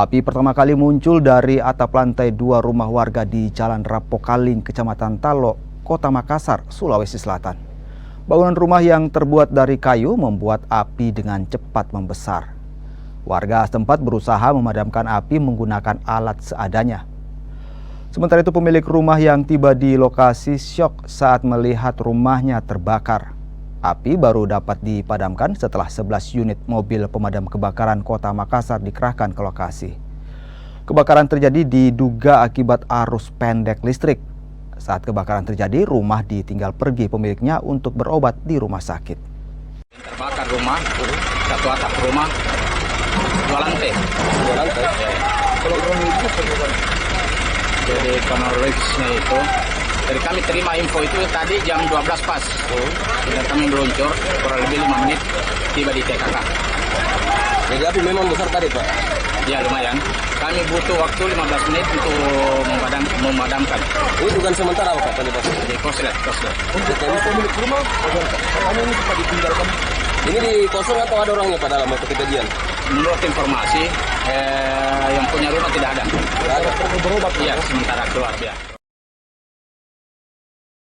Api pertama kali muncul dari atap lantai 2 rumah warga di Jalan Rapokaling, Kecamatan Talo, Kota Makassar, Sulawesi Selatan. Bangunan rumah yang terbuat dari kayu membuat api dengan cepat membesar. Warga setempat berusaha memadamkan api menggunakan alat seadanya. Sementara itu pemilik rumah yang tiba di lokasi syok saat melihat rumahnya terbakar. Api baru dapat dipadamkan setelah 11 unit mobil pemadam kebakaran Kota Makassar dikerahkan ke lokasi. Kebakaran terjadi diduga akibat arus pendek listrik. Saat kebakaran terjadi, rumah ditinggal pergi pemiliknya untuk berobat di rumah sakit. Terbakar rumah, satu atap rumah, 2 lantai. Jadi kronologisnya itu, dari kami terima info itu tadi jam 12 pas. Dan kami meluncur, kurang lebih 5 menit tiba di TKK. Jadi api memang besar tadi, Pak? Ya lumayan. Kami butuh waktu 15 menit untuk memadamkan. Ini bukan sementara Pak tadi, Pak? Di koslet. Untuk pemilik rumah, kamu ini cepat ditinggalkan. Ini di kosong atau ada orangnya Pak dalam waktu kejadian? Menurut informasi, yang punya rumah tidak ada. Tidak ada, perlu berobat. Iya, sementara keluar dia.